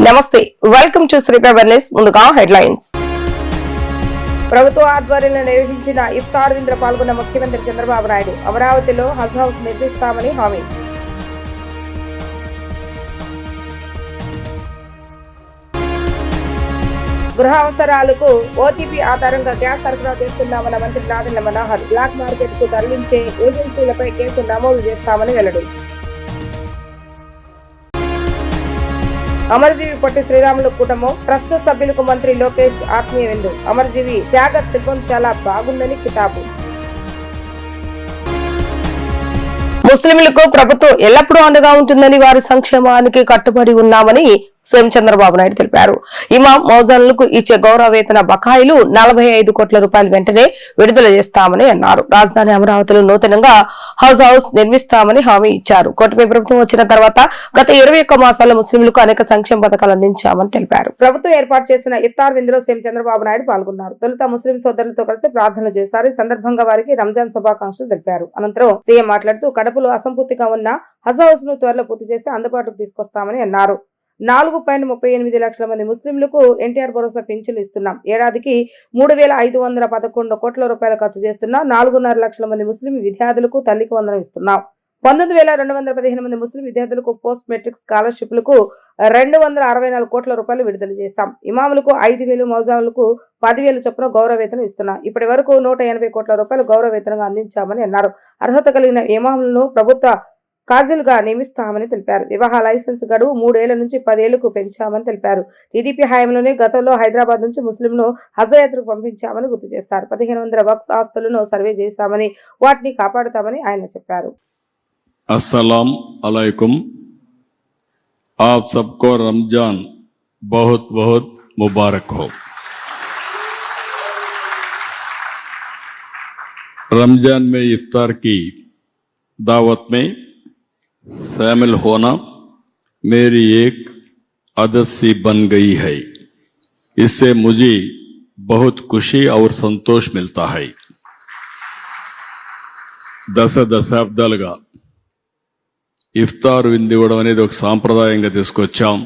నమస్తే, welcome to Shri awareness. ముందుగా headlines. ప్రభుత్వ ఆధ్వర్యంలో నిర్వహించిన ఇఫ్తార్ విందులో పాల్గొన్న ముఖ్యమంత్రి చంద్రబాబు నాయుడు అమరావతిలో హజ్ హౌస్ నిర్మిస్తామని హామీ. గృహ అవసరాలకు ఓటీపీ ఆధారంగా గ్యాస్ సరఫరా చేస్తున్నామన్న మంత్రి నాదెండ్ల మనోహర్. బ్లాక్ మార్కెట్ కు తరలించే ఏజెన్సీలపై కేసు నమోదు చేస్తామని వెల్లడి. అమరజీవి పొట్టి శ్రీరాములు కుటుంబం ట్రస్ట్ సభ్యులకు మంత్రి లోకేష్ ఆత్మీయ విందు. అమరజీవి త్యాగ శిల్పం చాలా బాగుందని కితాబు. ముస్లింలకు ప్రభుత్వం ఎల్లప్పుడూ అండగా ఉంటుందని వారి సంక్షేమానికి కట్టుబడి ఉన్నామని సీఎం చంద్రబాబు నాయుడు తెలిపారు. ఇమాం మౌజాన్లకు ఇచ్చే గౌరవ వేతన బకాయిలు 45 కోట్ల రూపాయలు వెంటనే విడుదల చేస్తామని అన్నారు. రాజధాని అమరావతిలో నూతనంగా హౌస్ హౌస్ నిర్మిస్తామని హామీ ఇచ్చారు. కూటమి ప్రభుత్వం వచ్చిన తర్వాత గత 21 మాసాల్లో ముస్లింలకు అనేక సంక్షేమ పథకాలు అందించామని తెలిపారు. ప్రభుత్వం ఏర్పాటు చేసిన ఇఫ్తార్ విందులో సీఎం చంద్రబాబు నాయుడు పాల్గొన్నారు. తొలుత ముస్లిం సోదరులతో కలిసి ప్రార్థనలు చేశారు. ఈ సందర్భంగా వారికి రంజాన్ శుభాకాంక్షలు తెలిపారు. అనంతరం సీఎం మాట్లాడుతూ కడపలో అసంపూర్తిగా ఉన్న హజ్ హౌస్ ను త్వరలో పూర్తి చేసి అందుబాటుకు తీసుకొస్తామని అన్నారు. 4.38 లక్షల మంది ముస్లింలకు ఎన్టీఆర్ భరోసా పింఛన్లు ఇస్తున్నాం. ఏడాదికి 3,511 కోట్ల రూపాయలు ఖర్చు చేస్తున్నాం. 4.5 లక్షల మంది ముస్లిం విద్యార్థులకు తల్లికి వందనం ఇస్తున్నాం. 19,215 మంది ముస్లిం విద్యార్థులకు పోస్ట్ మెట్రిక్ స్కాలర్షిప్లకు 264 కోట్ల రూపాయలు విడుదల చేశాం. ఇమాములకు 5,000, మౌజాములకు 10,000 చొప్పున గౌరవ వేతనం ఇస్తున్నాం. ఇప్పటి వరకు 180 కోట్ల రూపాయలు గౌరవ వేతనంగా అందించామని అన్నారు. అర్హత కలిగిన ఇమాములను ప్రభుత్వ కాజిల్గా నియమిస్తామని తెలిపారు. వివాహ లైసెన్స్ గడువు 3 ఏళ్ల నుంచి 10 ఏళ్లకు పెంచామని తెలిపారు. టీడీపీ హయాంలోనే గతంలో హైదరాబాద్ నుంచి ముస్లింను హజ్ యాత్రకు పంపించామని గుర్తు చేశారు. 1500 వక్ఫ్ ఆస్తులను సర్వే చేశామని వాటిని కాపాడుతామని ఆయన చెప్పారు. अस्सलाम अलैकुम, आप सबको रमजान बहुत बहुत मुबारक हो। रमजान में इफ्तार की दावत में शामिल होना मेरी एक आदत सी बन गई है। इससे मुझे बहुत खुशी और संतोष मिलता है। దశాబ్దాలుగా ఇఫ్తార్ విందు ఇవ్వడం అనేది ఒక సాంప్రదాయంగా తీసుకొచ్చాం.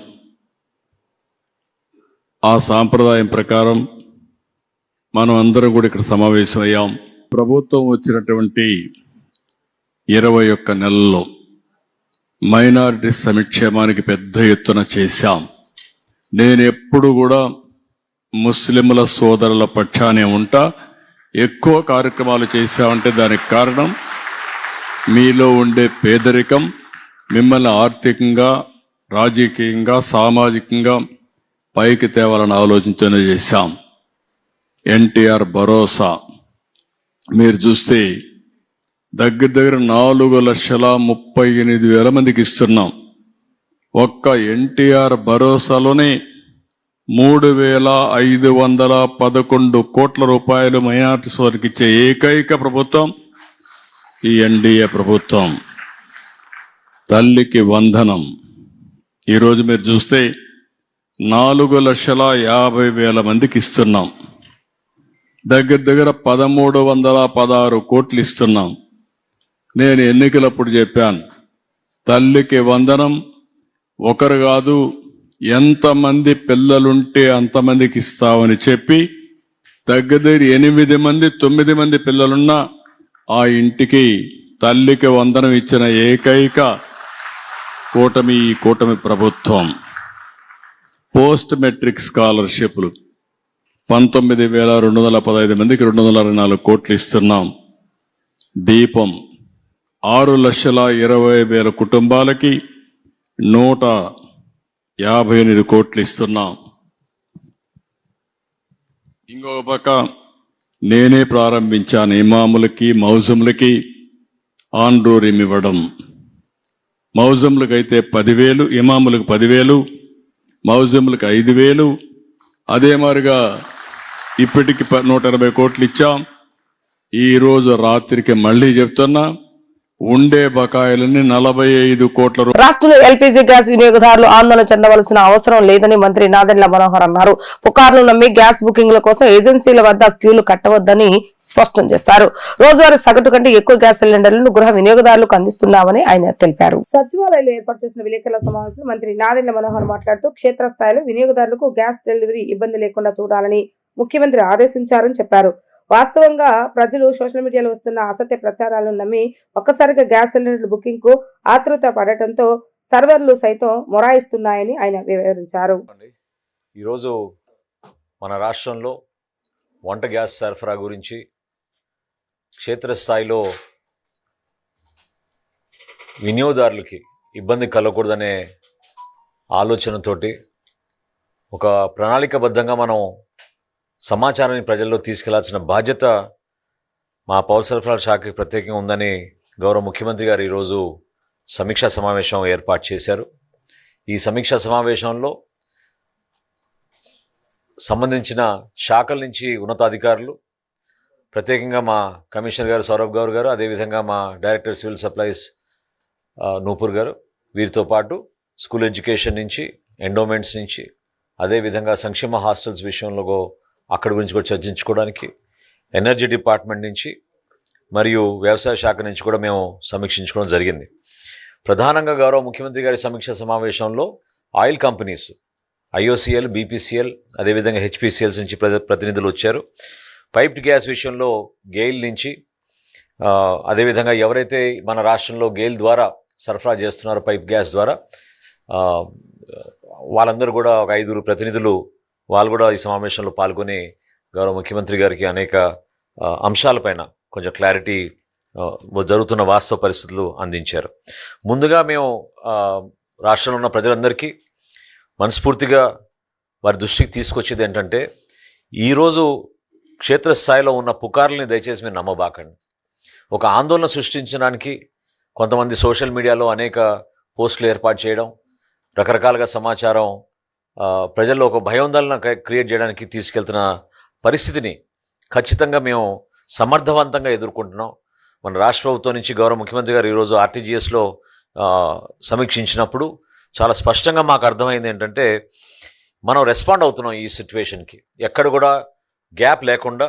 ఆ సాంప్రదాయం ప్రకారం మనం అందరం కూడా ఇక్కడ సమావేశమయ్యాం. ప్రభుత్వం వచ్చినటువంటి 21 నెలల్లో మైనారిటీ సంక్షేమానికి పెద్ద ఎత్తున చేశాం. నేను ఎప్పుడు కూడా ముస్లింల సోదరుల పక్షానే ఉంటా. ఎక్కువ కార్యక్రమాలు చేశామంటే దానికి కారణం మీలో ఉండే పేదరికం మిమ్మల్ని ఆర్థికంగా, రాజకీయంగా, సామాజికంగా పైకి తేవాలని ఆలోచించనే చేశాం. ఎన్టీఆర్ భరోసా మీరు చూస్తే దగ్గర 4,38,000 మందికి ఇస్తున్నాం. ఒక్క ఎన్టీఆర్ భరోసాలోనే 3,511 కోట్ల రూపాయలు మైనారిటీస్ వారికి ఇచ్చే ఏకైక ప్రభుత్వం ఈ ఎన్డీఏ ప్రభుత్వం. తల్లికి వందనం ఈరోజు మీరు చూస్తే 4,50,000 మందికి ఇస్తున్నాం. దగ్గర 1,316 కోట్లు ఇస్తున్నాం. నేను ఎన్నికలప్పుడు చెప్పాను, తల్లికి వందనం ఒకరు కాదు, ఎంతమంది పిల్లలుంటే అంతమందికి ఇస్తామని చెప్పి దగ్గర 8 మంది 9 మంది పిల్లలున్నా ఆ ఇంటికి తల్లికి వందనం ఇచ్చిన ఏకైక కూటమి ప్రభుత్వం. పోస్ట్ మెట్రిక్ స్కాలర్షిప్లు 19,215 మందికి 264 కోట్లు ఇస్తున్నాం. దీపం 6,20,000 కుటుంబాలకి 158 కోట్లు ఇస్తున్నాం. ఇంకొక పక్క నేనే ప్రారంభించాను ఇమాములకి, మౌజములకి ఆన్రూరిం ఇవ్వడం. మౌజములకైతే 10,000, ఇమాములకు 10,000, మౌజములకు 5,000. అదే మాదిరిగా ఇప్పటికి 180 కోట్లు ఇచ్చాం. ఈరోజు రాత్రికి మళ్ళీ చెప్తున్నా, ఉండే బకాయిలని 45 కోట్ల రాష్ట్రంలో ఎల్పీజీ గ్యాస్ వినియోగదారులు ఆందోళన చెందవలసిన అవసరం లేదని మంత్రి నాదెండ్ల మనోహర్ అన్నారు. పుకార్లు నమ్మి గ్యాస్ బుకింగ్ల కోసం ఏజెన్సీల వద్ద క్యూలు కట్టవద్దని స్పష్టం చేశారు. రోజువారీ సగటు కంటే ఎక్కువ గ్యాస్ సిలిండర్లను గృహ వినియోగదారులకు అందిస్తున్నామని ఆయన తెలిపారు. సచివాలయంలో ఏర్పాటు చేసిన విలేకరుల సమావేశంలో మంత్రి నాదెండ్ల మనోహర్ మాట్లాడుతూ క్షేత్రస్థాయిలో వినియోగదారులకు గ్యాస్ డెలివరీ ఇబ్బంది లేకుండా చూడాలని ముఖ్యమంత్రి ఆదేశించారని చెప్పారు. వాస్తవంగా ప్రజలు సోషల్ మీడియాలో వస్తున్న అసత్య ప్రచారాలను నమ్మి ఒక్కసారిగా గ్యాస్ సిలిండర్ల బుకింగ్ కు ఆతృత పడటంతో సర్వర్లు సైతం మొరాయిస్తున్నాయని ఆయన వివరించారు. ఈరోజు మన రాష్ట్రంలో వంట గ్యాస్ సరఫరా గురించి క్షేత్రస్థాయిలో వినియోగదారులకి ఇబ్బంది కలగకూడదనే ఆలోచనతోటి ఒక ప్రణాళికబద్ధంగా మనం సమాచారాన్ని ప్రజల్లో తీసుకెళ్లాల్సిన బాధ్యత మా పౌర సరఫరాల శాఖకి ప్రత్యేకంగా ఉందని గౌరవ ముఖ్యమంత్రి గారు ఈరోజు సమీక్షా సమావేశం ఏర్పాటు చేశారు. ఈ సమీక్షా సమావేశంలో సంబంధించిన శాఖల నుంచి ఉన్నతాధికారులు, ప్రత్యేకంగా మా కమిషనర్ గారు సౌరభ్ గౌర్ గారు, అదేవిధంగా మా డైరెక్టర్ సివిల్ సప్లైస్ నూపూర్ గారు, వీరితో పాటు స్కూల్ ఎడ్యుకేషన్ నుంచి, ఎండోమెంట్స్ నుంచి, అదేవిధంగా సంక్షేమ హాస్టల్స్ విషయంలో అక్కడి గురించి కూడా చర్చించుకోవడానికి, ఎనర్జీ డిపార్ట్మెంట్ నుంచి మరియు వ్యవసాయ శాఖ నుంచి కూడా మేము సమీక్షించుకోవడం జరిగింది. ప్రధానంగా గౌరవ ముఖ్యమంత్రి గారి సమీక్ష సమావేశంలో ఆయిల్ కంపెనీస్ IOCL, BPCL, అదేవిధంగా HPCLs నుంచి ప్రతినిధులు వచ్చారు. పైప్డ్ గ్యాస్ విషయంలో గెయిల్ నుంచి, అదేవిధంగా ఎవరైతే మన రాష్ట్రంలో గెయిల్ ద్వారా సరఫరా చేస్తున్నారో పైప్ గ్యాస్ ద్వారా, వాళ్ళందరూ కూడా ఒక 5 ప్రతినిధులు వాళ్ళు కూడా ఈ సమావేశంలో పాల్గొని గౌరవ ముఖ్యమంత్రి గారికి అనేక అంశాలపైన కొంచెం క్లారిటీ, జరుగుతున్న వాస్తవ పరిస్థితులు అందించారు. ముందుగా మేము రాష్ట్రంలో ఉన్న ప్రజలందరికీ మనస్ఫూర్తిగా వారి దృష్టికి తీసుకొచ్చేది ఏంటంటే, ఈరోజు క్షేత్రస్థాయిలో ఉన్న పుకార్లని దయచేసి మీరు నమ్మబాకండి. ఒక ఆందోళన సృష్టించడానికి కొంతమంది సోషల్ మీడియాలో అనేక పోస్టులు ఏర్పాటు చేయడం, రకరకాలుగా సమాచారం ప్రజల్లో ఒక భయోందోళన క్రియేట్ చేయడానికి తీసుకెళ్తున్న పరిస్థితిని ఖచ్చితంగా మేము సమర్థవంతంగా ఎదుర్కొంటున్నాం. మన రాష్ట్ర ప్రభుత్వం నుంచి గౌరవ ముఖ్యమంత్రి గారు ఈరోజు RTGSలో సమీక్షించినప్పుడు చాలా స్పష్టంగా మాకు అర్థమైంది ఏంటంటే, మనం రెస్పాండ్ అవుతున్నాం ఈ సిచ్యువేషన్కి. ఎక్కడ కూడా గ్యాప్ లేకుండా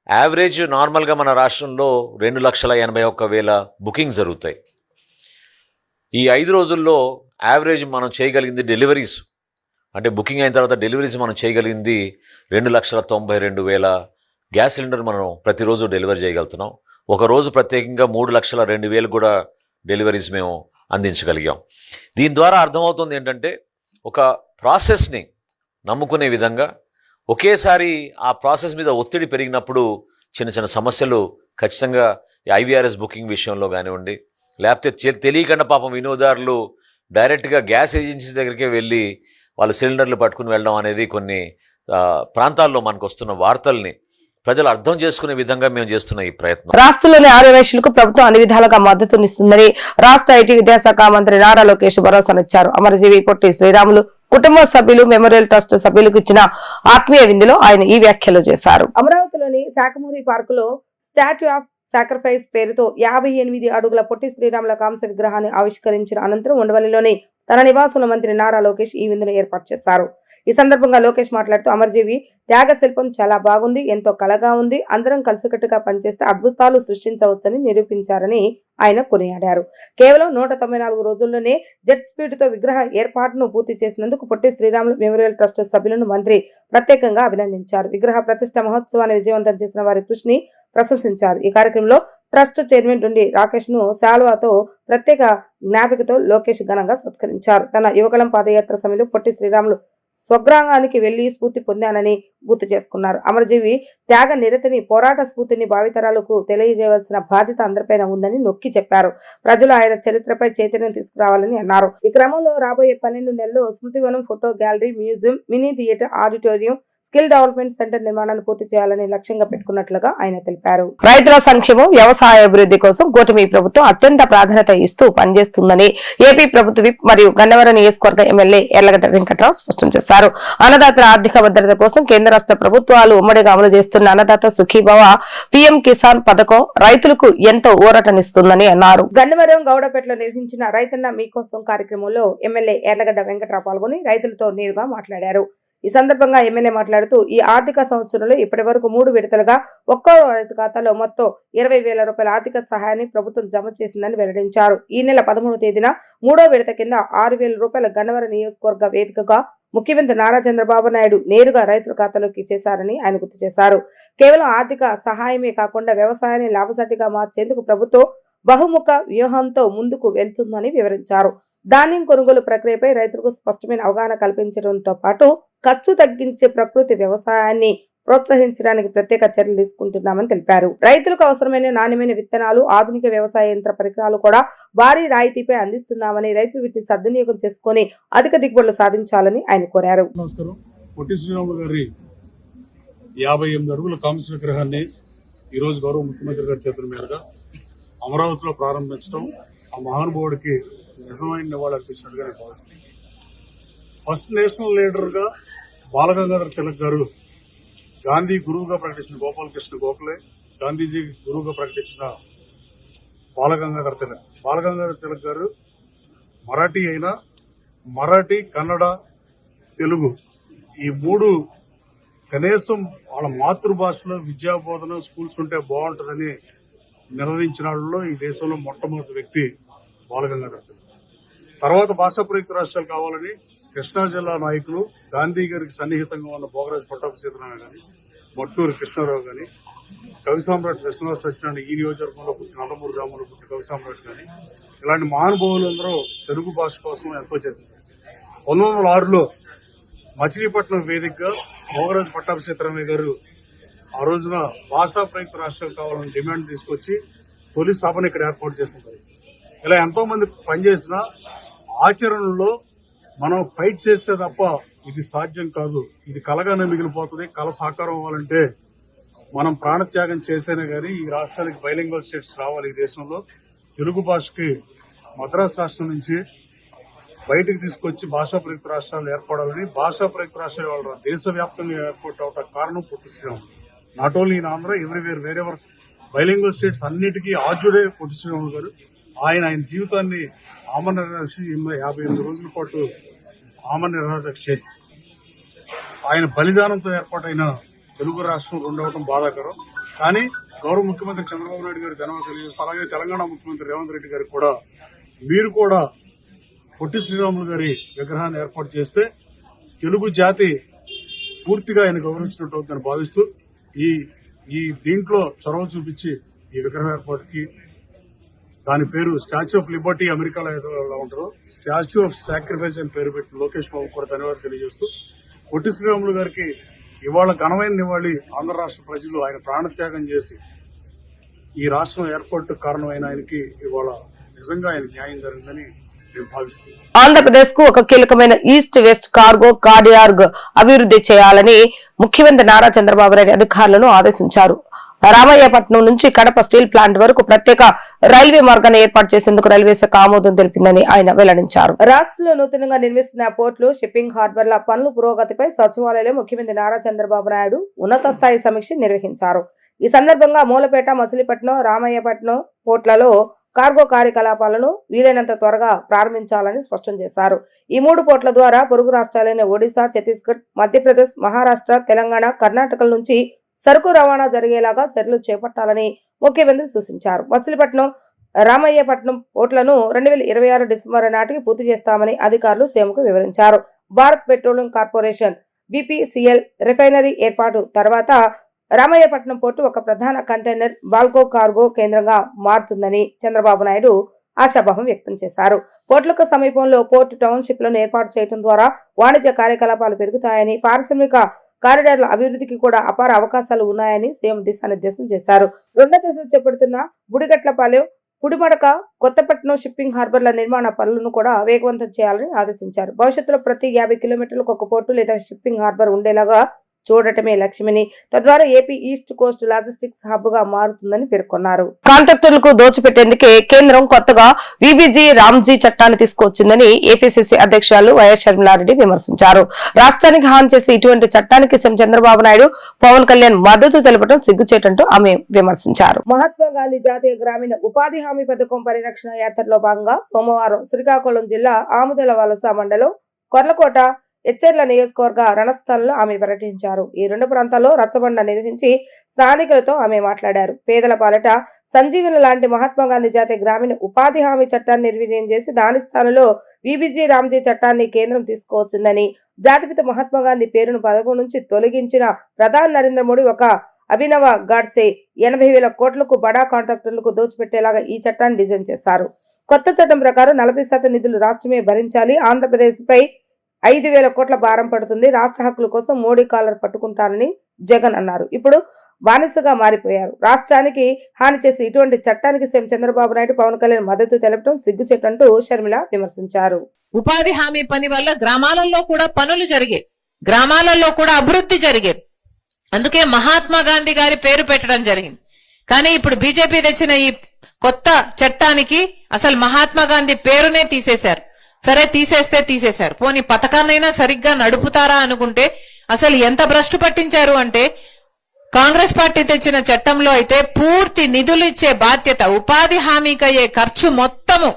యావరేజ్ నార్మల్గా మన రాష్ట్రంలో 2,81,000 బుకింగ్ జరుగుతాయి. ఈ 5 రోజుల్లో యావరేజ్ మనం చేయగలిగింది డెలివరీస్, అంటే బుకింగ్ అయిన తర్వాత డెలివరీస్ మనం చేయగలిగింది 2,92,000 గ్యాస్ సిలిండర్ మనం ప్రతిరోజు డెలివరీ చేయగలుగుతున్నాం. ఒకరోజు ప్రత్యేకంగా 3,02,000 కూడా డెలివరీస్ మేము అందించగలిగాం. దీని ద్వారా అర్థమవుతుంది ఏంటంటే, ఒక ప్రాసెస్ని నమ్ముకునే విధంగా ఒకేసారి ఆ ప్రాసెస్ మీద ఒత్తిడి పెరిగినప్పుడు చిన్న చిన్న సమస్యలు ఖచ్చితంగా IVRS బుకింగ్ విషయంలో కానివ్వండి, లేకపోతే తెలియకుండా పాపం వినియోగదారులు డైరెక్ట్గా గ్యాస్ ఏజెన్సీ దగ్గరికే వెళ్ళి వాళ్ళు సిలిండర్లు పట్టుకుని వెళ్ళడం అనేది కొన్ని ప్రాంతాల్లో మనకు వస్తున్న వార్తల్ని ప్రజలు అర్థం చేసుకునే విధంగా మేము చేస్తున్న ఈ ప్రయత్నం. రాష్ట్రంలోని ఆర్యవైశ్యులకు ప్రభుత్వం అన్ని విధాలుగా మద్దతునిస్తుందని రాష్ట్ర ఐటీ విద్యాశాఖ మంత్రి నారా లోకేష్ భరోసానిచ్చారు. అమరజీవి పొట్టి శ్రీరాములు కుటుంబ సభ్యులు మెమోరియల్ ట్రస్ట్ సభ్యులకు ఇచ్చిన ఆత్మీయ విందులో ఆయన ఈ వ్యాఖ్యలు చేశారు. అమరావతిలోని శాఖమూరి పార్కులో స్టాట్యూ ఆఫ్ సాక్రిఫైస్ పేరుతో 58 అడుగుల పొట్టి శ్రీరాముల కాంస్య విగ్రహాన్ని ఆవిష్కరించిన అనంతరం ఉండవల్లిలోని తన నివాసంలో మంత్రి నారా లోకేష్ ఈ విందును ఏర్పాటు చేశారు. ఈ సందర్భంగా లోకేష్ మాట్లాడుతూ అమరజీవి త్యాగ శిల్పం చాలా బాగుంది, ఎంతో కళగా ఉంది, అందరం కలిసికట్టుగా పనిచేస్తే అద్భుతాలు సృష్టించవచ్చని నిరూపించారని ఆయన కొనియాడారు. కేవలం 194 రోజుల్లోనే జెట్ స్పీడ్ తో విగ్రహ ఏర్పాటును పూర్తి చేసినందుకు పొట్టి శ్రీరాములు మెమోరియల్ ట్రస్ట్ సభ్యులను మంత్రి ప్రత్యేకంగా అభినందించారు. విగ్రహ ప్రతిష్ఠ మహోత్సవాన్ని విజయవంతం చేసిన వారి కృషిని ప్రశంసించారు. ఈ కార్యక్రమంలో ట్రస్ట్ చైర్మన్ డుండి రాకేష్ ను శాల్వాతో ప్రత్యేక జ్ఞాపికతో లోకేష్ ఘనంగా సత్కరించారు. తన యువకలం పాదయాత్ర సమయంలో పొట్టి శ్రీరాములు స్వగ్రామానికి వెళ్లి స్ఫూర్తి పొందానని గుర్తు చేసుకున్నారు. అమరజీవి త్యాగ నిరతిని, పోరాట స్ఫూర్తిని భావితరాలకు తెలియజేయవలసిన బాధ్యత అందరిపైన ఉందని నొక్కి చెప్పారు. ప్రజలు ఆయన చరిత్రపై చైతన్యం తీసుకురావాలని అన్నారు. ఈ క్రమంలో రాబోయే 12 నెలల్లో స్మృతివనం, photo gallery, museum, mini theatre, auditorium, skill development centre నిర్మాణాన్ని పూర్తి చేయాలని లక్ష్యంగా పెట్టుకున్నట్లుగా ఆయన తెలిపారు. రైతుల సంక్షేమం, వ్యవసాయ అభివృద్ధి కోసం కూటమి ప్రభుత్వం అత్యంత ప్రాధాన్యత ఇస్తూ పనిచేస్తుందని ఏపీ ప్రభుత్వ విప్ మరియు గన్నవరం నియోజకవర్గ ఎమ్మెల్యే ఎర్లగడ్డ వెంకట్రావు స్పష్టం చేశారు. అన్నదాతల ఆర్థిక భద్రత కోసం కేంద్ర రాష్ట్ర ప్రభుత్వాలు ఉమ్మడిగా అమలు చేస్తున్న అన్నదాత సుఖీభవ, పీఎం కిసాన్ పథకం రైతులకు ఎంతో ఊరటనిస్తుందని అన్నారు. గన్నవరం గౌడపేటలో నిర్వహించిన రైతన్న మీకోసం కార్యక్రమంలో ఎమ్మెల్యే ఎర్లగడ్డ వెంకట్రావు పాల్గొని రైతులతో నేరుగా మాట్లాడారు. ఈ సందర్భంగా ఎమ్మెల్యే మాట్లాడుతూ ఈ ఆర్థిక సంవత్సరంలో ఇప్పటి వరకు 3 విడతలుగా ఒక్కో రైతు ఖాతాలో మొత్తం 20,000 రూపాయల ఆర్థిక సహాయాన్ని ప్రభుత్వం జమ చేసిందని వెల్లడించారు. ఈ నెల 13వ తేదీన 3వ విడత కింద 6,000 రూపాయల గన్నవరం నియోజకవర్గ వేదికగా ముఖ్యమంత్రి నారా చంద్రబాబు నాయుడు నేరుగా రైతుల ఖాతాలోకి చేశారని ఆయన గుర్తు చేశారు. కేవలం ఆర్థిక సహాయమే కాకుండా వ్యవసాయాన్ని లాభసాటిగా మార్చేందుకు ప్రభుత్వం బహుముఖ వ్యూహంతో ముందుకు వెళ్తుందని వివరించారు. ధాన్యం కొనుగోలు ప్రక్రియపై రైతులకు స్పష్టమైన అవగాహన కల్పించడంతో పాటు ఖర్చు తగ్గించే ప్రకృతి వ్యవసాయాన్ని ప్రోత్సహించడానికి ప్రత్యేక చర్యలు తీసుకుంటున్నామని తెలిపారు. రైతులకు అవసరమైన నాణ్యమైన విత్తనాలు, ఆధునిక వ్యవసాయ యంత్ర పరికరాలు కూడా భారీ రాయితీపై అందిస్తున్నామని రైతులు వీటిని సద్వినియోగం చేసుకుని అధిక దిగుబడులు సాధించాలని ఆయన కోరారు. 58 అడుగుల కాంస్య విగ్రహాన్ని ఈరోజు గౌరవ ముఖ్యమంత్రి గారి చేతుల మీదుగా అమరావతిలో ప్రారంభించడం ఆ మహానుభావుడికి నిజమైన నివాళులు అర్పించినట్టుగా నేను భావిస్తున్నాను. ఫస్ట్ నేషనల్ లీడర్ గా బాలగంగాధర తిలక్ గారు, గాంధీ గురువుగా ప్రకటించిన గోపాలకృష్ణ గోఖలే, గాంధీజీ గురువుగా ప్రకటించిన బాలగంగాధర తిలక్ గారు మరాఠీ అయినా, మరాఠీ, కన్నడ, తెలుగు ఈ 3 కనీసం వాళ్ళ మాతృభాషలో విద్యాబోధన స్కూల్స్ ఉంటే బాగుంటుందని నిర్ణయించిన వాళ్ళలో ఈ దేశంలో మొట్టమొదటి వ్యక్తి బాలగంగాధర తిలక్. తర్వాత భాషా ప్రయుక్త రాష్ట్రాలు కావాలని కృష్ణా జిల్లా నాయకులు, గాంధీ గారికి సన్నిహితంగా ఉన్న భోగరాజు పట్టాభి సీతారామయ్య గాని, మట్టూరు కృష్ణారావు గాని, కవి సామ్రాట్ విశ్వనాథ సత్యనారాయణ ఈ నియోజకవర్గంలో పుట్టిన నందమూరి గ్రామంలో పుట్టిన కవి సామ్రాట్ గాని, ఇలాంటి మహానుభావులందరూ తెలుగు భాష కోసం ఎంతో చేశారు. 1906లో మచిలీపట్నం వేదికగా భోగరాజు పట్టాభి సీతారామయ్య గారు ఆ రోజున భాషా ప్రయుక్త రాష్ట్రాలు కావాలని డిమాండ్ తీసుకొచ్చి తొలి సభను ఇక్కడ ఏర్పాటు చేసిన పరిస్థితి. ఇలా ఎంతో మంది పనిచేసిన ఆచరణలో మనం ఫైట్ చేస్తే తప్ప ఇది సాధ్యం కాదు. ఇది కలగానే మిగిలిపోతుంది. కళ సాకారం అవ్వాలంటే మనం ప్రాణత్యాగం చేసేనే గానీ ఈ రాష్ట్రానికి బైలింగ్వల్ స్టేట్స్ రావాలి. ఈ దేశంలో తెలుగు భాషకి మద్రాసు రాష్ట్రం నుంచి బయటకు తీసుకొచ్చి భాషా ప్రయుక్త రాష్ట్రాలు ఏర్పడాలని, భాషా ప్రయుక్త రాష్ట్రాలు వాళ్ళ దేశవ్యాప్తంగా ఏర్పాటు అవటం కారణం Potti Sriramulu. Not only in Andhra, everywhere, wherever bilingual states అన్నిటికీ ఆద్యుడే పొట్టి శ్రీరాములు గారు. ఆయన జీవితాన్ని ఆమరణ నిరాదీక్ష 58 రోజుల పాటు ఆమరణ నిరాదీక్ష చేసి ఆయన బలిదానంతో ఏర్పాటైన తెలుగు రాష్ట్రం రెండవటం బాధాకరం. కానీ గౌరవ ముఖ్యమంత్రి చంద్రబాబు నాయుడు గారు ధన్యవాదాలు తెలియజేస్తారు. అలాగే తెలంగాణ ముఖ్యమంత్రి రేవంత్ రెడ్డి గారికి కూడా మీరు కూడా పొట్టి శ్రీరాములు గారి విగ్రహాన్ని ఏర్పాటు చేస్తే తెలుగు జాతి పూర్తిగా ఆయన గౌరవించినట్టు అవుతుందని భావిస్తూ ఈ దీంట్లో చొరవ చూపించి ఈ విగ్రహం ఏర్పాటుకి దాని పేరు స్టాచ్యూ ఆఫ్ లిబర్టీ, అమెరికాలో ఎలా ఉంటారో స్టాచ్యూ ఆఫ్ సాక్రిఫైస్ అని పేరు పెట్టి లోకేష్ బాబు కూడా ధన్యవాదాలు తెలియజేస్తూ పొట్టి శ్రీరాములు గారికి ఇవాళ ఘనమైన నివాళి ఆంధ్ర రాష్ట్ర ప్రజలు ఆయన ప్రాణత్యాగం చేసి ఈ రాష్ట్రం ఏర్పాటు కారణమైన ఆయనకి ఇవాళ నిజంగా ఆయన న్యాయం జరిగిందని నేను భావిస్తున్నాను. ఆంధ్రప్రదేశ్ కు ఒక కీలకమైన ఈస్ట్ వెస్ట్ కార్గో కారిడార్ అభివృద్ధి చేయాలని ముఖ్యమంత్రి నారా చంద్రబాబు నాయుడు అధికారులను ఆదేశించారు. రామయ్యపట్నం నుంచి కడప స్టీల్ ప్లాంట్ వరకు ప్రత్యేక రైల్వే మార్గాన్ని ఏర్పాటు చేసేందుకు రైల్వే శాఖ ఆమోదం తెలిపిందని ఆయన వెల్లడించారు. రాష్ట్రంలో నూతనంగా నిర్మిస్తున్న పోర్టులు, షిప్పింగ్ హార్బర్ల పనుల పురోగతిపై సచివాలయంలో ముఖ్యమంత్రి నారా చంద్రబాబు నాయుడు ఉన్నత స్థాయి సమీక్ష నిర్వహించారు. ఈ సందర్భంగా మూలపేట, మచిలీపట్నం, రామయ్యపట్నం పోర్టులలో కార్గో కార్యకలాపాలను వీలైనంత త్వరగా ప్రారంభించాలని స్పష్టం చేశారు. ఈ 3 పోర్టుల ద్వారా పొరుగు రాష్ట్రాలైన ఒడిశా, ఛత్తీస్గఢ్, మధ్యప్రదేశ్, మహారాష్ట్ర, తెలంగాణ, కర్ణాటకల నుంచి సరుకు రవాణా జరిగేలాగా చర్యలు చేపట్టాలని ముఖ్యమంత్రి సూచించారు. మచిలీపట్నం, రామయ్యపట్నం పోర్టులను 2026 డిసెంబర్ నాటికి పూర్తి చేస్తామని అధికారులు సీఎంకు వివరించారు. Bharat petroleum corporation BPCL refinery ఏర్పాటు తర్వాత రామయ్యపట్నం పోర్టు ఒక ప్రధాన కంటైనర్ బాల్కో కార్గో కేంద్రంగా మారుతుందని చంద్రబాబు నాయుడు ఆశాభావం వ్యక్తం చేశారు. పోర్టులకు సమీపంలో పోర్టు టౌన్షిప్లను ఏర్పాటు చేయడం ద్వారా వాణిజ్య కార్యకలాపాలు పెరుగుతాయని, పారిశ్రామిక కారిడార్ల అభివృద్ధికి కూడా అపార అవకాశాలు ఉన్నాయని సీఎం దిశానిర్దేశం చేశారు. 2వ దశలో చేపడుతున్న బుడిగట్లపాలెం, పుడిమడక, కొత్తపట్నం షిప్పింగ్ హార్బర్ల నిర్మాణ పనులను కూడా వేగవంతం చేయాలని ఆదేశించారు. భవిష్యత్తులో ప్రతి 50 కిలోమీటర్లకు ఒక పోర్టు లేదా షిప్పింగ్ హార్బర్ ఉండేలాగా చూడటమే లక్ష్యమని, తద్వారా AP east Coast logistics hub గా మారుతుందని పేర్కొన్నారు. కాంట్రాక్టర్లకు దోచిపెట్టేందుకే కేంద్రం కొత్తగా విబిజి రామ్జీ చట్టాన్ని తీసుకొచ్చిందని ఏపీసీసీ అధ్యక్షులు వైఎస్ షర్మిలారెడ్డి విమర్శించారు. రాష్ట్రానికి హాని చేసి ఇటువంటి చట్టానికి సీఎం చంద్రబాబు నాయుడు, పవన్ కళ్యాణ్ మద్దతు తెలపడం సిగ్గుచేటంటూ ఆమె విమర్శించారు. మహాత్మా గాంధీ జాతీయ గ్రామీణ ఉపాధి హామీ పథకం పరిరక్షణ యాత్రలో భాగంగా సోమవారం శ్రీకాకుళం జిల్లా ఆముదల వలస మండలం కొర్లకోట ఎచ్చెర్ల నియోజకవర్గ రణస్థలంలో ఆమె పర్యటించారు. ఈ రెండు ప్రాంతాల్లో రచ్చబండ నిర్వహించి స్థానికులతో ఆమె మాట్లాడారు. పేదల పాలట సంజీవన లాంటి మహాత్మా గాంధీ జాతీయ గ్రామీణ ఉపాధి హామీ చట్టాన్ని నిర్వీర్యం చేసి దాని స్థానంలో విబిజి రామ్జీ చట్టాన్ని కేంద్రం తీసుకువచ్చిందని, జాతిపిత మహాత్మా గాంధీ పేరును పదవి నుంచి తొలగించిన ప్రధాని నరేంద్ర మోడీ ఒక అభినవ గాడ్సే 80,000 కోట్లకు బడా కాంట్రాక్టర్లకు దోచిపెట్టేలాగా ఈ చట్టాన్ని డిజైన్ చేశారు. కొత్త చట్టం ప్రకారం 40% నిధులు రాష్ట్రమే భరించాలి. ఆంధ్రప్రదేశ్ పై 5,000 కోట్ల భారం పడుతుంది. రాష్ట్ర హక్కుల కోసం మోడీ కాలర్ పట్టుకుంటారని జగన్ అన్నారు. ఇప్పుడు బానిసగా మారిపోయారు. రాష్ట్రానికి హాని చేసి ఇటువంటి చట్టానికి సీఎం చంద్రబాబు నాయుడు, పవన్ కళ్యాణ్ మద్దతు తెలపడం సిగ్గుచేటంటూ షర్మిల విమర్శించారు. ఉపాధి హామీ పని వల్ల గ్రామాలలో కూడా పనులు జరిగాయి, గ్రామాలలో కూడా అభివృద్ధి జరిగేది. అందుకే మహాత్మా గాంధీ గారి పేరు పెట్టడం జరిగింది. కానీ ఇప్పుడు బీజేపీ తెచ్చిన ఈ కొత్త చట్టానికి అసలు మహాత్మా గాంధీ పేరునే తీసేశారు. సరే తీసేశారు, పోనీ పథకాన్నైనా సరిగ్గా నడుపుతారా అనుకుంటే అసలు ఎంత భ్రష్టు పట్టించారు అంటే, కాంగ్రెస్ పార్టీ తెచ్చిన చట్టంలో అయితే పూర్తి నిధులు ఇచ్చే బాధ్యత, ఉపాధి హామీకయ్యే ఖర్చు మొత్తము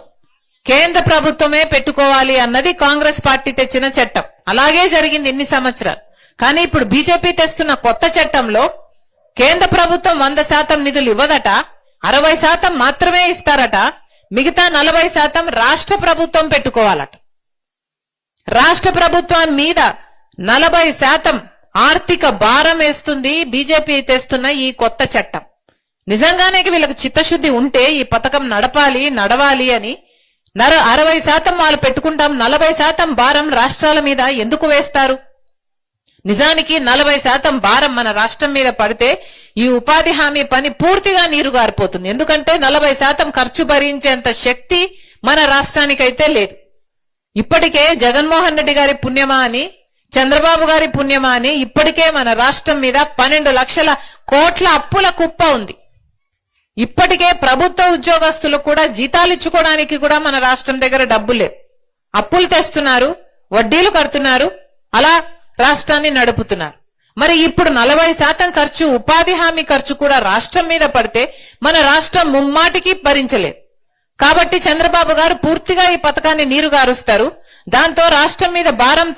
కేంద్ర ప్రభుత్వమే పెట్టుకోవాలి అన్నది కాంగ్రెస్ పార్టీ తెచ్చిన చట్టం. అలాగే జరిగింది ఇన్ని సంవత్సరాలు. కానీ ఇప్పుడు బీజేపీ తెస్తున్న కొత్త చట్టంలో కేంద్ర ప్రభుత్వం 100% నిధులు ఇవ్వదట, 60% మాత్రమే ఇస్తారట, మిగతా 40% రాష్ట్ర ప్రభుత్వం పెట్టుకోవాలట. రాష్ట్ర ప్రభుత్వం మీద 40% ఆర్థిక భారం వేస్తుంది బీజేపీ తెస్తున్న ఈ కొత్త చట్టం. నిజంగానే వీళ్ళకి చిత్తశుద్ధి ఉంటే ఈ పథకం నడవాలి అని 60% వాళ్ళు పెట్టుకుంటాం, 40% భారం రాష్ట్రాల మీద ఎందుకు వేస్తారు? నిజానికి 40% భారం మన రాష్ట్రం మీద పడితే ఈ ఉపాధి హామీ పని పూర్తిగా నీరుగారిపోతుంది. ఎందుకంటే 40% ఖర్చు భరించేంత శక్తి మన రాష్ట్రానికైతే లేదు. ఇప్పటికే జగన్మోహన్ రెడ్డి గారి పుణ్యమా అని, చంద్రబాబు గారి పుణ్యమా అని ఇప్పటికే మన రాష్ట్రం మీద 12 లక్షల కోట్ల అప్పుల కుప్ప ఉంది. ఇప్పటికే ప్రభుత్వ ఉద్యోగస్తులు కూడా జీతాలు ఇచ్చుకోవడానికి కూడా మన రాష్ట్రం దగ్గర డబ్బు లేదు. అప్పులు తెస్తున్నారు, వడ్డీలు కడుతున్నారు, అలా రాష్ట్రాన్ని నడుపుతున్నారు. మరి ఇప్పుడు 40% ఖర్చు, ఉపాధి హామీ ఖర్చు కూడా రాష్ట్రం మీద పడితే మన రాష్ట్రం ముమ్మాటికి భరించలేదు. కాబట్టి చంద్రబాబు గారు పూర్తిగా ఈ పథకాన్ని నీరుగారుస్తారు. దాంతో రాష్ట్రం మీద భారం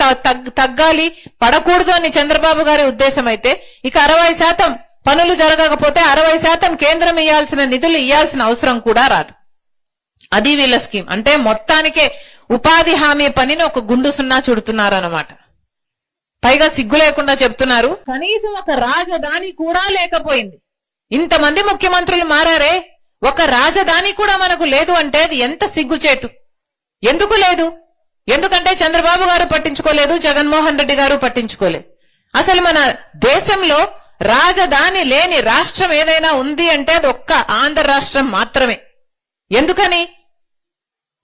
తగ్గాలి, పడకూడదు అని చంద్రబాబు గారి ఉద్దేశం అయితే, ఇక 60% పనులు జరగకపోతే 60% కేంద్రం ఇయ్యాల్సిన నిధులు ఇయ్యాల్సిన అవసరం కూడా రాదు. అది వీళ్ళ స్కీమ్. అంటే మొత్తానికే ఉపాధి హామీ పనిని ఒక గుండు సున్నా చుడుతున్నారు అన్నమాట. పైగా సిగ్గు లేకుండా చెప్తున్నారు, కనీసం ఒక రాజధాని కూడా లేకపోయింది. ఇంతమంది ముఖ్యమంత్రులు మారారే, ఒక రాజధాని కూడా మనకు లేదు అంటే అది ఎంత సిగ్గుచేటు. ఎందుకు లేదు? ఎందుకంటే చంద్రబాబు గారు పట్టించుకోలేదు, జగన్మోహన్ రెడ్డి గారు పట్టించుకోలేదు. అసలు మన దేశంలో రాజధాని లేని రాష్ట్రం ఏదైనా ఉంది అంటే అది ఒక్క ఆంధ్ర రాష్ట్రం మాత్రమే.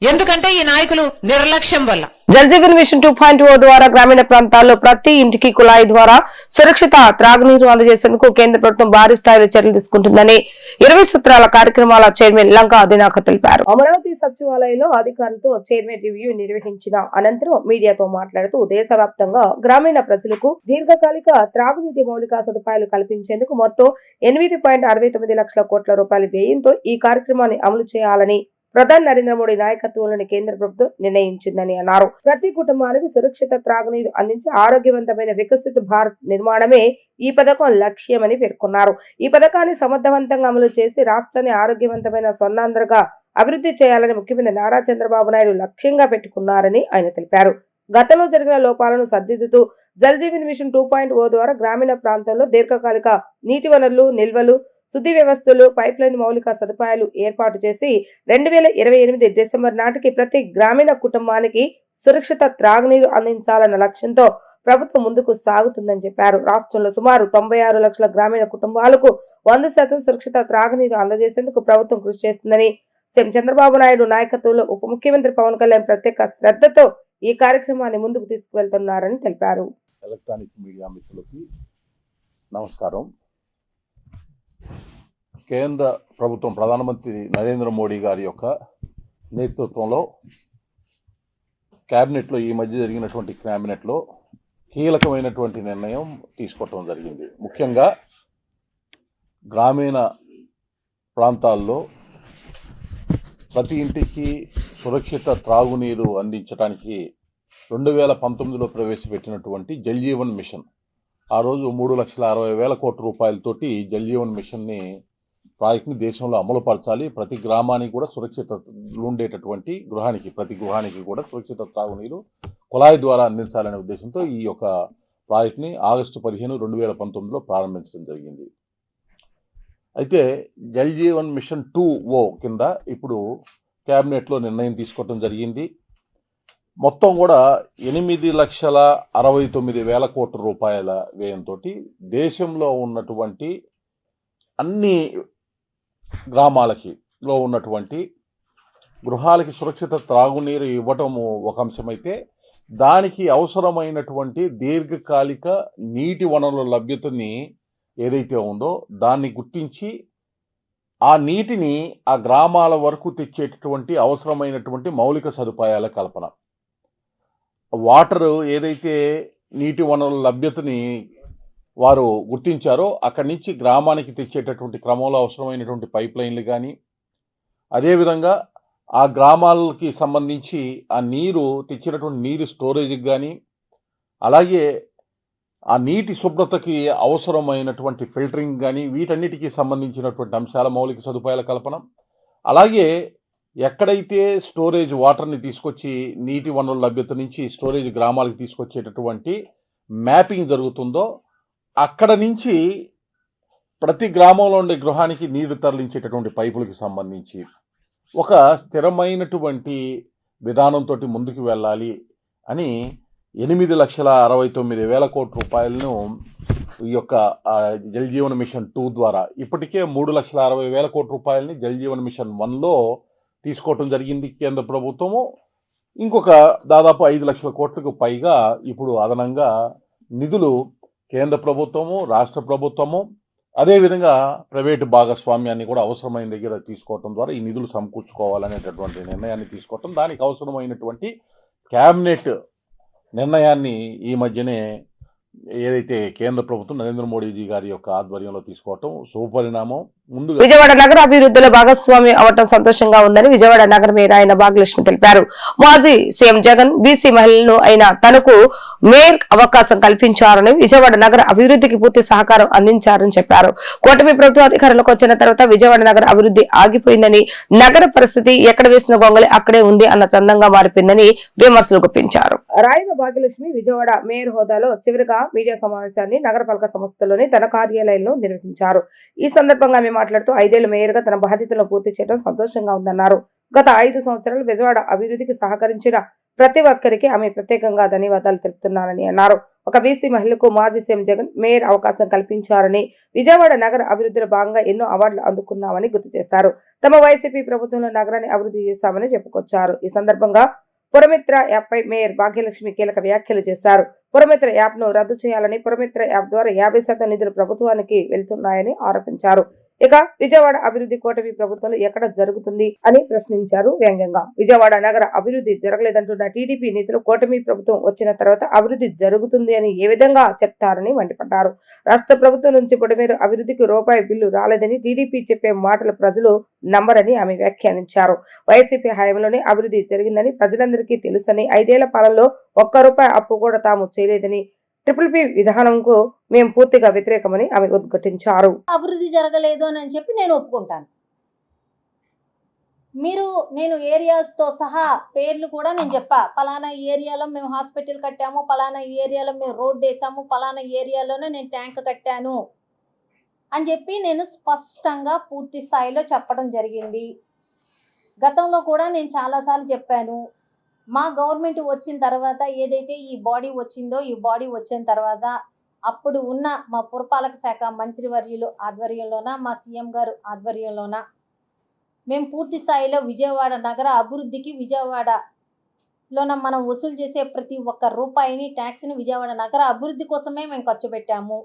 ఎందుకంటే ఈ నాయకులు నిర్లక్ష్యం వల్ల. జల్ జీవన్ మిషన్ 2.0 ద్వారా గ్రామీణ ప్రాంతాల్లో ప్రతి ఇంటికి కుళాయి ద్వారా సురక్షిత త్రాగునీరు అందజేసేందుకు కేంద్ర ప్రభుత్వం భారీ స్థాయిలో చర్యలు తీసుకుంటుందని 20 సూత్రాల కార్యక్రమాల చైర్మన్ లంకా దినాకర్ తెలిపారు. అమరావతి సచివాలయంలో అధికారులతో చైర్మన్ రివ్యూ నిర్వహించిన అనంతరం మీడియాతో మాట్లాడుతూ దేశవ్యాప్తంగా గ్రామీణ ప్రజలకు దీర్ఘకాలిక త్రాగునీటి మౌలిక సదుపాయాలు కల్పించేందుకు మొత్తం 8.69 లక్షల కోట్ల రూపాయల వ్యయంతో ఈ కార్యక్రమాన్ని అమలు చేయాలని ప్రధాని నరేంద్ర మోడీ నాయకత్వంలోని కేంద్ర ప్రభుత్వం నిర్ణయించిందని అన్నారు. ప్రతి కుటుంబానికి సురక్షిత త్రాగునీరు అందించి ఆరోగ్యవంతమైన వికసిత భారత్ నిర్మాణమే ఈ పథకం లక్ష్యమని పేర్కొన్నారు. ఈ పథకాన్ని సమర్థవంతంగా అమలు చేసి రాష్ట్రాన్ని ఆరోగ్యవంతమైన స్వర్ణాంధ్రగా అభివృద్ధి చేయాలని ముఖ్యమంత్రి నారా చంద్రబాబు నాయుడు లక్ష్యంగా పెట్టుకున్నారని ఆయన తెలిపారు. గతంలో జరిగిన లోపాలను సరిదిద్దుతూ జల్ జీవన్ మిషన్ 2.0 ద్వారా గ్రామీణ ప్రాంతాల్లో దీర్ఘకాలిక నీటి వనరులు, నిల్వలు, శుద్ధి వ్యవస్థలు, పైప్ లైన్ మౌలిక సదుపాయాలు ఏర్పాటు చేసి 2028 డిసెంబర్ నాటికి ప్రతి గ్రామీణ కుటుంబానికి సురక్షిత త్రాగునీరు అందించాలన్న లక్ష్యంతో ప్రభుత్వం ముందుకు సాగుతుందని చెప్పారు. రాష్ట్రంలో సుమారు 96 లక్షల గ్రామీణ కుటుంబాలకు 100% సురక్షిత త్రాగునీరు అందజేసేందుకు ప్రభుత్వం కృషి చేస్తుందని, సీఎం చంద్రబాబు నాయుడు నాయకత్వంలో ఉప ముఖ్యమంత్రి పవన్ కళ్యాణ్ ప్రత్యేక శ్రద్ధతో ఈ కార్యక్రమాన్ని ముందుకు తీసుకువెళ్తున్నారని తెలిపారు. ఎలక్ట్రానిక్ మీడియా మిత్రులకి నమస్కారం. కేంద్ర ప్రభుత్వం ప్రధానమంత్రి నరేంద్ర మోడీ గారి యొక్క నేతృత్వంలో క్యాబినెట్లో ఈ మధ్య జరిగినటువంటి క్యాబినెట్లో కీలకమైనటువంటి నిర్ణయం తీసుకోవటం జరిగింది. ముఖ్యంగా గ్రామీణ ప్రాంతాల్లో ప్రతి ఇంటికి సురక్షిత త్రాగునీరు అందించడానికి 2019లో ప్రవేశపెట్టినటువంటి జల్ జీవన్ మిషన్, ఆ రోజు 3,60,000 కోట్ల రూపాయలతోటి జల్ జీవన్ మిషన్ని ప్రాజెక్ట్ని దేశంలో అమలుపరచాలి. ప్రతి గ్రామానికి కూడా సురక్షిత ఉండేటటువంటి ప్రతి గృహానికి కూడా సురక్షిత త్రాగునీరు కుళాయి ద్వారా అందించాలనే ఉద్దేశంతో ఈ యొక్క ప్రాజెక్ట్ని ఆగస్టు 15, 2019లో ప్రారంభించడం జరిగింది. అయితే జల్ జీవన్ మిషన్ 2O కింద ఇప్పుడు క్యాబినెట్లో నిర్ణయం తీసుకోవడం జరిగింది. మొత్తం కూడా 8,69,000 కోట్ల రూపాయల వ్యయంతో దేశంలో ఉన్నటువంటి అన్ని గ్రామాలకి ఉన్నటువంటి గృహాలకి సురక్షిత త్రాగునీరు ఇవ్వటము ఒక అంశమైతే, దానికి అవసరమైనటువంటి దీర్ఘకాలిక నీటి వనరుల లభ్యతని ఏదైతే ఉందో దాన్ని గుర్తించి ఆ నీటిని ఆ గ్రామాల వరకు తెచ్చేటటువంటి అవసరమైనటువంటి మౌలిక సదుపాయాల కల్పన, వాటర్ ఏదైతే నీటి వనరుల లభ్యతని వారు గుర్తించారో అక్కడి నుంచి గ్రామానికి తెచ్చేటటువంటి క్రమంలో అవసరమైనటువంటి పైప్ లైన్లు కానీ, అదేవిధంగా ఆ గ్రామాలకి సంబంధించి ఆ నీరు తెచ్చినటువంటి నీరు స్టోరేజ్కి కానీ, అలాగే ఆ నీటి శుభ్రతకి అవసరమైనటువంటి ఫిల్టరింగ్ కానీ, వీటన్నిటికీ సంబంధించినటువంటి అంశాల మౌలిక సదుపాయాల కల్పన, అలాగే ఎక్కడైతే స్టోరేజ్ వాటర్ని తీసుకొచ్చి నీటి వనరుల లభ్యత నుంచి స్టోరేజ్ గ్రామాలకు తీసుకొచ్చేటటువంటి మ్యాపింగ్ జరుగుతుందో అక్కడ నుంచి ప్రతి గ్రామంలో ఉండే గృహానికి నీరు తరలించేటటువంటి పైపులకు సంబంధించి ఒక స్థిరమైనటువంటి విధానంతో ముందుకు వెళ్ళాలి అని 8,69,000 కోట్ల రూపాయలను ఈ యొక్క జల్ జీవన్ మిషన్ 2 ద్వారా ఇప్పటికే 3,60,000 కోట్ల రూపాయలని జల్ జీవన్ మిషన్ 1లో తీసుకోవటం జరిగింది కేంద్ర ప్రభుత్వము. ఇంకొక దాదాపు 5 లక్షల కోట్లకు పైగా ఇప్పుడు అదనంగా నిధులు కేంద్ర ప్రభుత్వము, రాష్ట్ర ప్రభుత్వము, అదేవిధంగా ప్రైవేటు భాగస్వామ్యాన్ని కూడా అవసరమైన దగ్గర తీసుకోవటం ద్వారా ఈ నిధులు సమకూర్చుకోవాలనేటటువంటి నిర్ణయాన్ని తీసుకోవటం, దానికి అవసరమైనటువంటి క్యాబినెట్ నిర్ణయాన్ని ఈ మధ్యనే ఏదైతే కేంద్ర ప్రభుత్వం నరేంద్ర మోడీజీ గారి యొక్క ఆధ్వర్యంలో తీసుకోవటం శుభపరిణామం. ముందుగా విజయవాడ నగర అభివృద్ధిలో భాగస్వామి అవటం సంతోషంగా ఉందని విజయవాడ నగర మేయర్ ఆయన భాగ్యలక్ష్మి తెలిపారు. మాజీ సీఎం జగన్ బీసీ మహిళలను అయిన తనకు మేయర్ అవకాశం కల్పించారని, విజయవాడ నగర అభివృద్ధికి పూర్తి సహకారం అందించారని చెప్పారు. కూటమి ప్రభుత్వం అధికారంలోకి వచ్చిన తర్వాత విజయవాడ నగర అభివృద్ధి ఆగిపోయిందని, నగర పరిస్థితి ఎక్కడ వేసిన గొంగళి అక్కడే ఉంది అన్న చందంగా మారిపోయిందని విమర్శలు గుప్పించారు. రాయన భాగ్యలక్ష్మి విజయవాడ మేయర్ హోదాలో చివరిగా మీడియా సమావేశాన్ని నగరపాలక సంస్థలోని తన కార్యాలయంలో నిర్వహించారు. ఈ సందర్భంగా ఆమె మాట్లాడుతూ 5 ఏళ్ల మేయర్గా తన బాధ్యతలను పూర్తి చేయడం సంతోషంగా ఉందన్నారు. గత 5 సంవత్సరాలు విజయవాడ అభివృద్ధికి సహకరించిన ప్రతి ఒక్కరికి ఆమె ప్రత్యేకంగా ధన్యవాదాలు తెలుపుతున్నారని అన్నారు. ఒక బీసీ మహిళకు మాజీ సీఎం జగన్ మేయర్ అవకాశం కల్పించారని, విజయవాడ నగర అభివృద్ధిలో భాగంగా ఎన్నో అవార్డులు అందుకున్నామని గుర్తు చేశారు. తమ వైసీపీ ప్రభుత్వంలో నగరాన్ని అభివృద్ధి చేశామని చెప్పుకొచ్చారు. ఈ సందర్భంగా పురమిత్ర యాప్పై మేయర్ భాగ్యలక్ష్మి కీలక వ్యాఖ్యలు చేశారు. పురమిత్ర యాప్ ను రద్దు చేయాలని, పురమిత్ర యాప్ ద్వారా 50% నిధులు ప్రభుత్వానికి వెళ్తున్నాయని ఆరోపించారు. ఇక విజయవాడ అభివృద్ధి కూటమి ప్రభుత్వంలో ఎక్కడ జరుగుతుంది అని ప్రశ్నించారు వ్యంగ్యంగా. విజయవాడ నగర అభివృద్ధి జరగలేదంటున్న టీడీపీ నేతలు కూటమి ప్రభుత్వం వచ్చిన తర్వాత అభివృద్ధి జరుగుతుంది అని ఏ విధంగా చెప్తారని మండిపడ్డారు. రాష్ట్ర ప్రభుత్వం నుంచి పొడమేరు అభివృద్ధికి రూపాయి బిల్లు రాలేదని టీడీపీ చెప్పే మాటలు ప్రజలు నమ్మరని ఆమె వ్యాఖ్యానించారు. వైసీపీ హయాంలోనే అభివృద్ధి జరిగిందని ప్రజలందరికీ తెలుసని, 5 ఏళ్ల పాలనలో ₹1 అప్పు కూడా తాము చేయలేదని, ట్రిపుల్ విధానంకు మేము పూర్తిగా వ్యతిరేకమని ఆమె ఉద్ఘాటించారు. అభివృద్ధి జరగలేదు అని చెప్పి నేను ఒప్పుకుంటాను. నేను ఏరియాస్తో సహా పేర్లు కూడా నేను చెప్పా. పలానా ఏరియాలో మేము హాస్పిటల్ కట్టాము, పలానా ఏరియాలో మేము రోడ్ వేసాము, పలానా ఏరియాలోనే నేను ట్యాంక్ కట్టాను అని చెప్పి నేను స్పష్టంగా పూర్తి స్థాయిలో చెప్పడం జరిగింది. గతంలో కూడా నేను చాలాసార్లు చెప్పాను. మా గవర్నమెంట్ వచ్చిన తర్వాత ఏదైతే ఈ బాడీ వచ్చిందో, ఈ బాడీ వచ్చిన తర్వాత అప్పుడు ఉన్న మా పురపాలక శాఖ మంత్రివర్యులు ఆధ్వర్యంలోన, మా సీఎం గారు ఆధ్వర్యంలోన మేము పూర్తి స్థాయిలో విజయవాడ నగర అభివృద్ధికి, విజయవాడలోన మనం వసూలు చేసే ప్రతి ఒక్క రూపాయిని ట్యాక్స్ని విజయవాడ నగర అభివృద్ధి కోసమే మేము ఖర్చు పెట్టాము.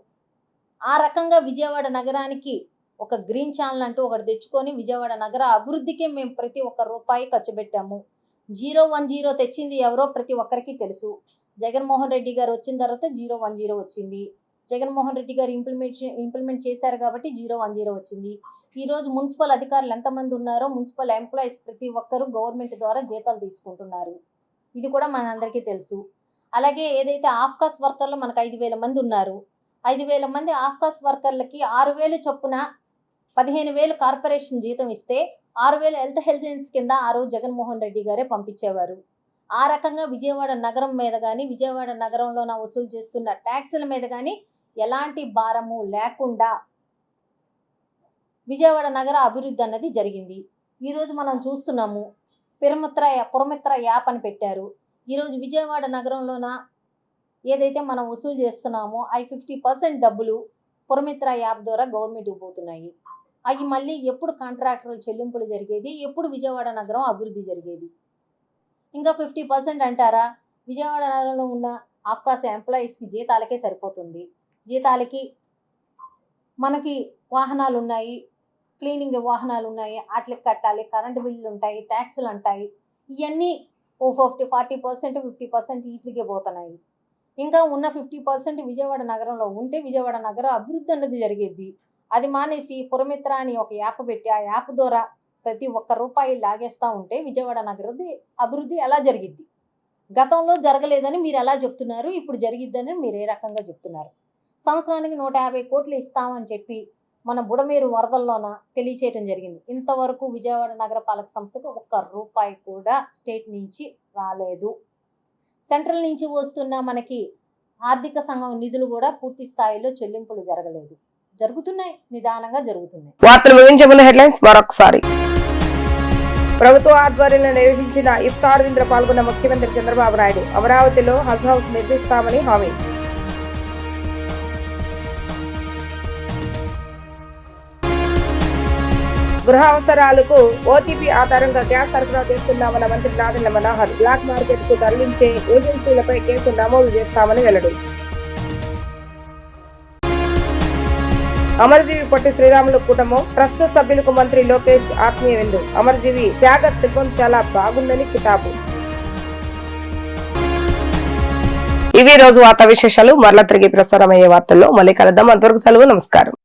ఆ రకంగా విజయవాడ నగరానికి ఒక గ్రీన్ ఛానల్ అంటూ ఒకటి తెచ్చుకొని విజయవాడ నగర అభివృద్ధికి మేము ప్రతి ఒక్క రూపాయి ఖర్చు పెట్టాము. 010 తెచ్చింది ఎవరో ప్రతి ఒక్కరికి తెలుసు. జగన్మోహన్ రెడ్డి గారు వచ్చిన తర్వాత 010 వచ్చింది. జగన్మోహన్ రెడ్డి గారు ఇంప్లిమెంట్ చేశారు కాబట్టి 010 వచ్చింది. ఈరోజు మున్సిపల్ అధికారులు ఎంతమంది ఉన్నారో మున్సిపల్ ఎంప్లాయీస్ ప్రతి ఒక్కరూ గవర్నమెంట్ ద్వారా జీతాలు తీసుకుంటున్నారు. ఇది కూడా మనందరికీ తెలుసు. అలాగే ఏదైతే ఆఫ్ కాస్ట్ వర్కర్లు మనకు 5,000 మంది ఉన్నారు. 5,000 మంది ఆఫ్ కాస్ట్ వర్కర్లకి 6,000 చొప్పున 15,000 కార్పొరేషన్ జీతం ఇస్తే 6,000 హెల్త్ ఇన్సూరెన్స్ కింద ఆ రోజు జగన్మోహన్ రెడ్డి గారే పంపించేవారు. ఆ రకంగా విజయవాడ నగరం మీద కానీ విజయవాడ నగరంలో వసూలు చేస్తున్న ట్యాక్సుల మీద కానీ ఎలాంటి భారము లేకుండా విజయవాడ నగర అభివృద్ధి అన్నది జరిగింది. ఈరోజు మనం చూస్తున్నాము పురమిత్ర యాప్ అని పెట్టారు. ఈరోజు విజయవాడ నగరంలోన ఏదైతే మనం వసూలు చేస్తున్నామో అవి 50% డబ్బులు పురమిత్ర యాప్ ద్వారా గవర్నమెంట్కి పోతున్నాయి. అవి మళ్ళీ ఎప్పుడు కాంట్రాక్టర్ల చెల్లింపులు జరిగేది, ఎప్పుడు విజయవాడ నగరం అభివృద్ధి జరిగేది? ఇంకా 50% అంటారా? విజయవాడ నగరంలో ఉన్న ఆఫ్కాస్ ఎంప్లాయీస్కి జీతాలకే సరిపోతుంది. జీతాలకి మనకి వాహనాలు ఉన్నాయి, క్లీనింగ్ వాహనాలు ఉన్నాయి, వాటికి కట్టాలి, కరెంటు బిల్లులు ఉంటాయి, ట్యాక్సులు ఉంటాయి. ఇవన్నీ 40% 50% వీటికే పోతున్నాయి. ఇంకా ఉన్న 50% విజయవాడ నగరంలో ఉంటే విజయవాడ నగర అభివృద్ధి అన్నది జరిగేది. అది మానేసి పురమిత్ర అని ఒక యాప్ పెట్టి ఆ యాప్ ద్వారా ప్రతి ఒక్క రూపాయి లాగేస్తూ ఉంటే విజయవాడ నగర అభివృద్ధి ఎలా జరిగిద్ది? గతంలో జరగలేదని మీరు ఎలా చెప్తున్నారు, ఇప్పుడు జరిగిద్దని మీరు ఏ రకంగా చెప్తున్నారు? సంవత్సరానికి 150 కోట్లు ఇస్తామని చెప్పి మన బుడమేరు వరదల్లోన తెలియచేయటం జరిగింది. ఇంతవరకు విజయవాడ నగరపాలక సంస్థకు ఒక్క రూపాయి కూడా స్టేట్ నుంచి రాలేదు. సెంట్రల్ నుంచి వస్తున్న మనకి ఆర్థిక సంఘం నిధులు కూడా పూర్తి స్థాయిలో చెల్లింపులు జరగలేదు. జరుగుతున్నాయి, నిదానంగా జరుగుతున్నాయి. వార్తలు ముగించే ముందు హెడ్లైన్స్ మరొకసారి. ప్రభుత్వ ఆధ్వర్యంలో నిర్వహించిన ఇఫ్తార్ విందులో పాల్గొన్న ముఖ్యమంత్రి చంద్రబాబు నాయుడు. అమరావతిలో హజ్ హౌస్ నిర్మిస్తామని హామీ. గృహ అవసరాలకు ఓటీపీ ఆధారంగా గ్యాస్ సరఫరా చేస్తున్నామన్న మంత్రి నాదెండ్ల మనోహర్. బ్లాక్ మార్కెట్ కు తరలించే ఏజెన్సీలపై కేసు నమోదు చేస్తామని వెల్లడి. అమరజీవి పొట్టి శ్రీరాములు కూటమి ట్రస్ట్ సభ్యులకు మంత్రి లోకేష్ ఆత్మీయ విందు. అమరజీవి త్యాగ శిల్పం చాలా బాగుందని కితాబు. ఇవి రోజు వార్తా విశేషాలు. మరలా తిరిగి ప్రసారమయ్యే వార్తల్లో మళ్ళీ కలుద్దాం. అంతవరకు సెలవు. నమస్కారం.